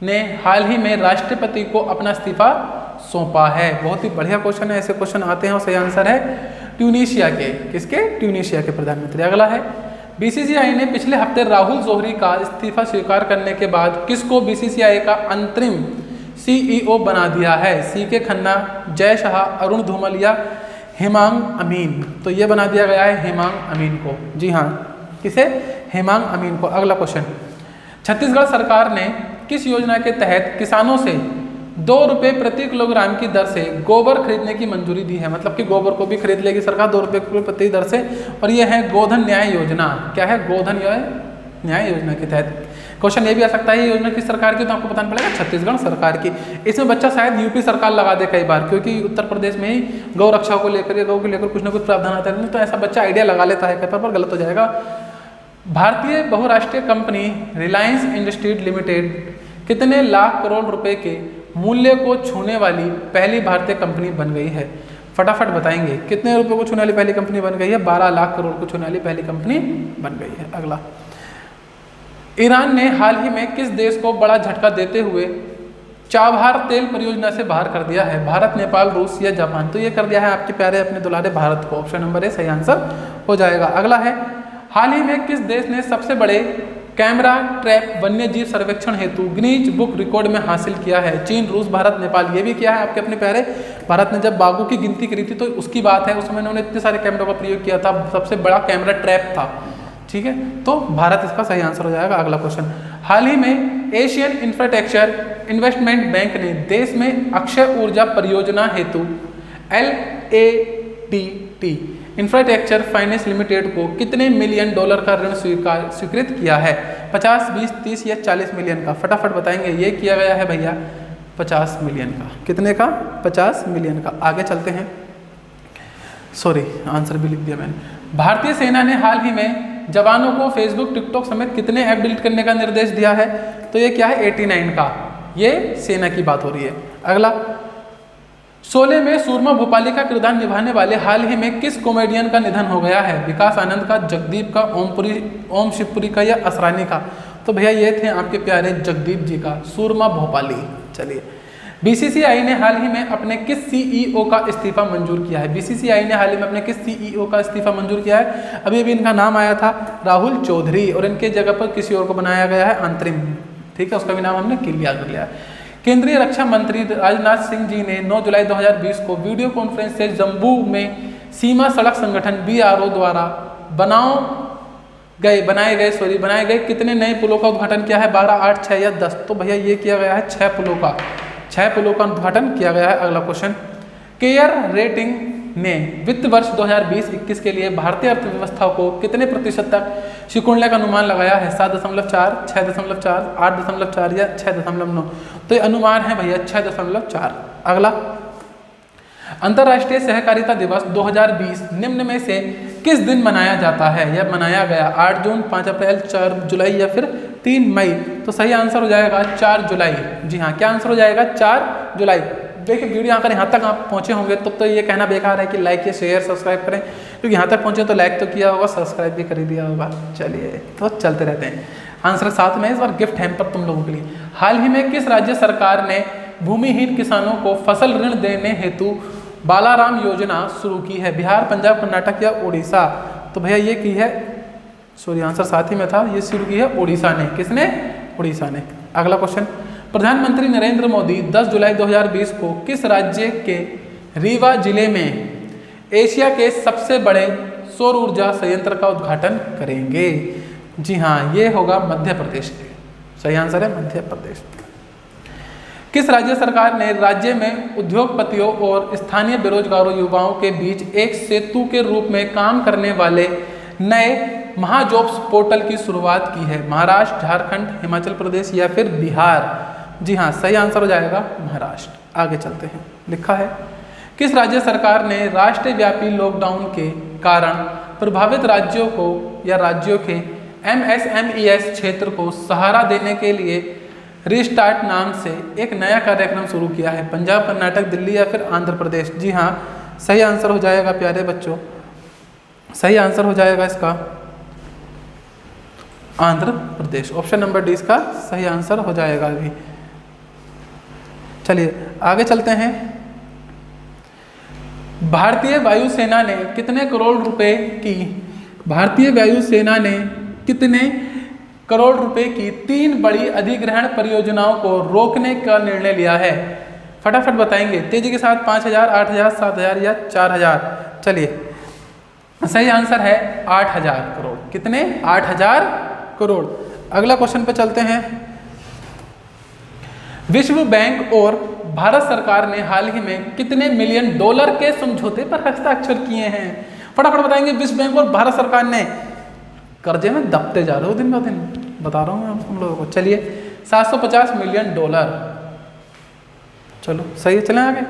ने हाल ही में राष्ट्रपति को अपना इस्तीफा सौंपा है? बहुत ही बढ़िया क्वेश्चन है, ऐसे क्वेश्चन आते हैं। और सही आंसर है ट्यूनीशिया के। किसके? ट्यूनीशिया के प्रधानमंत्री। अगला है, बीसीसीआई ने पिछले हफ्ते राहुल जोहरी का इस्तीफा स्वीकार करने के बाद किसको बीसीसीआई का अंतरिम सीईओ बना दिया है? सीके खन्ना, जय शाह, अरुण धूमल या हेमांग अमीन? तो ये बना दिया गया है हेमांग अमीन को। जी हाँ, किसे? हेमांग अमीन को। अगला क्वेश्चन, छत्तीसगढ़ सरकार ने किस योजना के तहत किसानों से 2 रुपये प्रति किलोग्राम की दर से गोबर खरीदने की मंजूरी दी है? मतलब कि गोबर को भी खरीद लेगी सरकार 2 रुपये प्रति दर से। और ये है गोधन न्याय योजना। क्या है? गोधन न्याय योजना के तहत। क्वेश्चन ये भी आ सकता है ये योजना किस सरकार की? तो आपको बताना पड़ेगा छत्तीसगढ़ सरकार की। इसमें बच्चा शायद यूपी सरकार लगा दे कई बार, क्योंकि उत्तर प्रदेश में ही गौ रक्षा को लेकर या गौ को लेकर कुछ ना कुछ प्रावधान आता है, तो ऐसा बच्चा आइडिया लगा लेता है, कई बार गलत हो जाएगा। भारतीय बहुराष्ट्रीय कंपनी रिलायंस इंडस्ट्रीज लिमिटेड कितने लाख करोड़ रुपए के मूल्य को छूने वाली पहली भारतीय कंपनी बन गई है? फटाफट बताएंगे कितने रुपए को छूने वाली पहली कंपनी बन गई है? 12 लाख करोड़ को छूने वाली पहली कंपनी बन गई है। अगला, ईरान ने हाल ही में किस देश को बड़ा झटका देते हुए चाबहार तेल परियोजना से बाहर कर दिया है? भारत, नेपाल, रूस या जापान? तो ये कर दिया है आपके प्यारे अपने दुलारे भारत को। ऑप्शन नंबर ए सही आंसर हो जाएगा। अगला है, हाल ही में किस देश ने सबसे बड़े कैमरा ट्रैप वन्य जीव सर्वेक्षण हेतु गिनीज बुक रिकॉर्ड में हासिल किया है? चीन, रूस, भारत, नेपाल? ये भी किया है आपके अपने प्यारे भारत ने। जब बाघों की गिनती करी थी तो उसकी बात है, उस समय उन्होंने इतने सारे कैमरों का प्रयोग किया था, सबसे बड़ा कैमरा ट्रैप था। ठीक है, तो भारत इसका सही आंसर हो जाएगा। अगला क्वेश्चन, हाल ही में एशियन इंफ्रास्ट्रक्चर इन्वेस्टमेंट बैंक ने देश में अक्षय ऊर्जा परियोजना हेतु LADT इंफ्रास्ट्रक्चर फाइनेंस लिमिटेड को कितने मिलियन डॉलर का ऋण स्वीकृत किया है? 50, 20, 30 या 40 मिलियन का? फटाफट बताएंगे। ये किया गया है भैया 50 मिलियन का। कितने का? 50 मिलियन का। आगे चलते हैं, सॉरी आंसर भी लिख दिया मैंने। भारतीय सेना ने हाल ही में जवानों को फेसबुक, टिकटॉक समेत कितने ऐप डिलीट करने का निर्देश दिया है? तो ये क्या है? 89 का। ये सेना की बात हो रही है। अगला, शोले में सूरमा भोपाली का किरदार निभाने वाले हाल ही में किस कॉमेडियन का निधन हो गया है? विकास आनंद का, जगदीप का, ओम शिवपुरी का या असरानी का? तो भैया ये थे आपके प्यारे जगदीप जी का, सूरमा भोपाली। चलिए, बीसीसीआई ने हाल ही में अपने किस सीईओ का इस्तीफा मंजूर किया है? बीसीसीआई ने हाल ही में अपने किस सीईओ का इस्तीफा मंजूर किया है? अभी अभी इनका नाम आया था राहुल चौधरी, और इनके जगह पर किसी और को बनाया गया है अंतरिम। ठीक है, उसका भी नाम हमने क्लियर कर लिया है। केंद्रीय रक्षा मंत्री राजनाथ सिंह जी ने 9 जुलाई 2020 को वीडियो कॉन्फ्रेंस से जम्मू में सीमा सड़क संगठन BRO द्वारा बनाए गए कितने नए पुलों का उद्घाटन किया है? 12, 8, 6 या 10? तो भैया ये किया गया है 6 पुलों का उद्घाटन किया गया है। अगला क्वेश्चन, केयर रेटिंग ने वित्त वर्ष 2020-21 के लिए भारतीय अर्थव्यवस्था को कितने प्रतिशत तक सिकुड़ने का अनुमान लगाया है? 7.4, 6.4, 8.4 या 6.9? तो ये अनुमान है भैया 6.4। अगला, अंतर्राष्ट्रीय सहकारिता दिवस 2020 निम्न में से किस दिन मनाया जाता है या मनाया गया? 8 जून, 5 अप्रैल, 4 जुलाई या फिर 3 मई? तो सही आंसर हो जाएगा 4 जुलाई। जी हाँ, क्या आंसर हो जाएगा? 4 जुलाई। देखिए, वीडियो अगर यहाँ तक आप पहुँचे होंगे तो ये कहना बेकार है कि लाइक या शेयर सब्सक्राइब करें, क्योंकि यहाँ तक पहुँचे तो लाइक तो किया होगा, सब्सक्राइब भी कर ही दिया होगा। चलिए, तो चलते रहते हैं। आंसर साथ में इस बार गिफ्ट हैम्पर तुम लोगों के लिए। हाल ही में किस राज्य सरकार ने भूमिहीन किसानों को फसल ऋण देने हेतु बालाराम योजना शुरू की है? बिहार, पंजाब, कर्नाटक या उड़ीसा? तो भैया ये की है, सॉरी आंसर साथ ही में था, ये शुरू की है उड़ीसा ने। किसने? उड़ीसा ने। अगला क्वेश्चन, प्रधानमंत्री नरेंद्र मोदी 10 जुलाई 2020 को किस राज्य के रीवा जिले में एशिया के सबसे बड़े सौर ऊर्जा संयंत्र का उद्घाटन करेंगे? जी हाँ, ये होगा मध्य प्रदेश के। सही आंसर है मध्य प्रदेश। किस राज्य सरकार ने राज्य में उद्योगपतियों और स्थानीय बेरोजगारों युवाओं के बीच एक सेतु के रूप में काम करने वाले नए महाजॉब्स पोर्टल की शुरुआत की है? महाराष्ट्र, झारखंड, हिमाचल प्रदेश या फिर बिहार? जी हाँ, सही आंसर हो जाएगा महाराष्ट्र। आगे चलते हैं, लिखा है किस राज्य सरकार ने राष्ट्रव्यापी लॉकडाउन के कारण प्रभावित राज्यों को या राज्यों के MSMES क्षेत्र को सहारा देने के लिए रीस्टार्ट नाम से एक नया कार्यक्रम शुरू किया है? पंजाब, कर्नाटक, दिल्ली या फिर आंध्र प्रदेश? जी हाँ, सही आंसर हो जाएगा प्यारे बच्चों, सही आंसर हो जाएगा इसका Andhra Pradesh. Option number D इसका सही आंसर हो जाएगा अभी। चलिए आगे चलते हैं। भारतीय वायुसेना ने कितने करोड़ रुपए की की 3 बड़ी अधिग्रहण परियोजनाओं को रोकने का निर्णय लिया है? फटाफट बताएंगे तेजी के साथ। 5,000, 8,000, 7,000 या 4,000? चलिए सही आंसर है 8,000 करोड़। कितने? 8,000 करोड़। अगला क्वेश्चन पे चलते हैं। विश्व बैंक और भारत सरकार ने हाल ही में कितने मिलियन डॉलर के समझौते पर हस्ताक्षर किए हैं? फटाफट बताएंगे। विश्व बैंक और भारत सरकार ने कर्जे में दबते जा रहे हो दिन ब दिन, बता रहा हूँ मैं तुम लोगों को। चलिए 750 मिलियन डॉलर। चलो सही है, चलें आगे।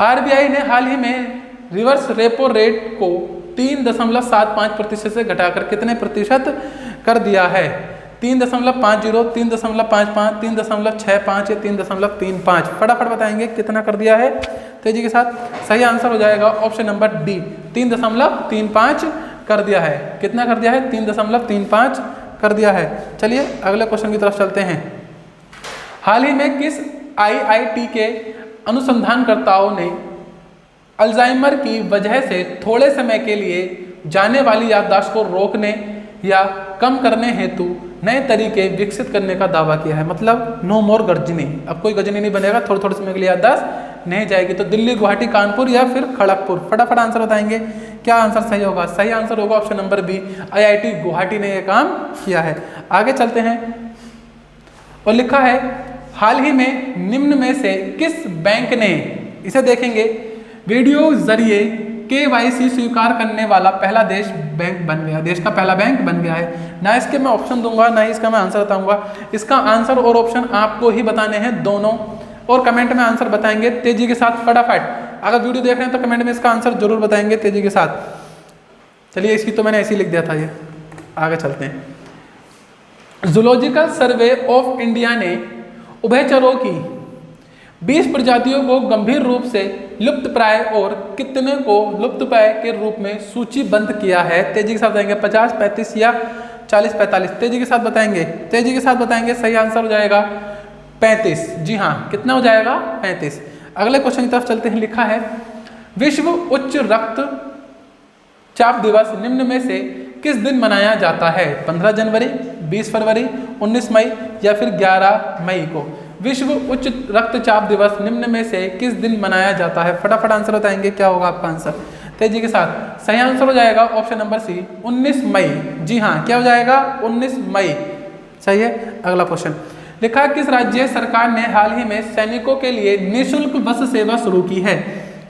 RBI ने हाल ही में रिवर्स रेपो रेट को 3.75% से घटाकर कितने प्रतिशत कर दिया है? 3.50, 3.55, 3.65 या 3.35? फटाफट बताएंगे कितना कर दिया है तेजी के साथ। सही आंसर हो जाएगा ऑप्शन नंबर डी, 3.35 कर दिया है। कितना कर दिया है? 3.35 कर दिया है। चलिए अगले क्वेश्चन की तरफ चलते हैं। हाल ही में किस IIT के अनुसंधानकर्ताओं ने अल्जाइमर की वजह से थोड़े समय के लिए जाने वाली याददाश्त को रोकने या कम करने हेतु नए तरीके विकसित करने का दावा किया है? मतलब नो मोर गर्जनी, अब कोई गर्जनी नहीं बनेगा, थोड़े थोड़े समय के लिए याददाश्त नहीं जाएगी। तो दिल्ली, गुवाहाटी, कानपुर या फिर खड़गपुर? फटाफट आंसर बताएंगे, क्या आंसर सही होगा? सही आंसर होगा option number B, IIT Guwahati ने यह काम किया है। आगे चलते हैं और लिखा है हाल ही में निम्न में से किस बैंक ने, इसे देखेंगे, वीडियो जरिए KYC स्वीकार करने वाला पहला देश का पहला बैंक बन गया है? ना इसके मैं ऑप्शन दूंगा, ना ही इसका मैं आंसर बताऊंगा। इसका आंसर और ऑप्शन आपको ही बताने हैं दोनों, और कमेंट में आंसर बताएंगे तेजी के साथ फटाफट। अगर वीडियो देख रहे हैं तो कमेंट में इसका आंसर जरूर बताएंगे तेजी के साथ। चलिए इसकी तो मैंने ऐसे ही लिख दिया था ये। आगे चलते हैं। जूलॉजिकल सर्वे ऑफ इंडिया ने उभयचरों की 20 प्रजातियों को गंभीर रूप से लुप्तप्राय और कितने को लुप्तप्राय के रूप में सूचीबद्ध किया है? तेजी के साथ बताएंगे। 50, 35 या 40, 45? तेजी के साथ बताएंगे। सही आंसर हो जाएगा 35। जी हाँ, कितना हो जाएगा? 35। अगले क्वेश्चन की तरफ चलते हैं। लिखा है विश्व उच्च रक्तचाप दिवस निम्न में से किस दिन मनाया जाता है? 15 जनवरी, 20 फरवरी, 19 मई या फिर 11 मई को? विश्व उच्च रक्तचाप दिवस निम्न में से किस दिन मनाया जाता है? फटाफट आंसर बताएंगे, क्या होगा आपका आंसर तेजी के साथ? सही आंसर हो जाएगा ऑप्शन नंबर सी, 19 मई। जी हाँ, क्या हो जाएगा? 19 मई। सही है। अगला क्वेश्चन लिखा है किस राज्य सरकार ने हाल ही में सैनिकों के लिए निःशुल्क बस सेवा शुरू की है?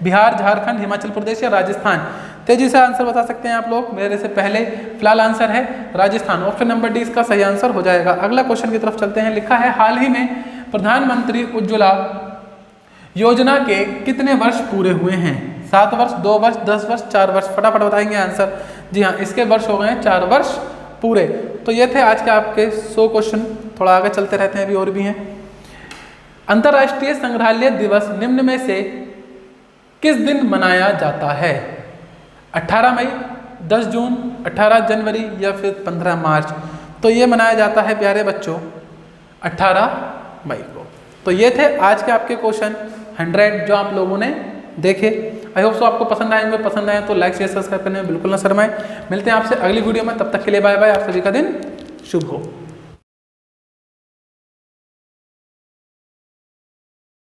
बिहार, झारखंड, हिमाचल प्रदेश या राजस्थान? तेजी से आंसर बता सकते हैं आप लोग मेरे से पहले। फिलहाल आंसर है राजस्थान। ऑप्शन नंबर डी इसका सही आंसर हो जाएगा। अगला क्वेश्चन की तरफ चलते हैं। लिखा है हाल ही में प्रधानमंत्री उज्ज्वला योजना के कितने वर्ष पूरे हुए हैं? 7 वर्ष, 2 वर्ष, 10 वर्ष, 4 वर्ष? फटाफट बताएंगे आंसर। जी हाँ, इसके वर्ष हो गए हैं 4 वर्ष पूरे। तो ये थे आज के आपके 100 क्वेश्चन। थोड़ा आगे चलते रहते हैं, अभी और भी हैं। अंतर्राष्ट्रीय संग्रहालय दिवस निम्न में से किस दिन मनाया जाता है? 18 मई, 10 जून, 18 जनवरी या फिर 15 मार्च? तो ये मनाया जाता है प्यारे बच्चों 18 मई को। तो ये थे आज के आपके क्वेश्चन 100 जो आप लोगों ने देखे। आई होप सो आपको पसंद आए तो लाइक शेयर सब्सक्राइब करने में बिल्कुल ना शर्माएं। मिलते हैं आपसे अगली वीडियो में, तब तक के लिए बाय बाय। आप सभी का दिन शुभ हो।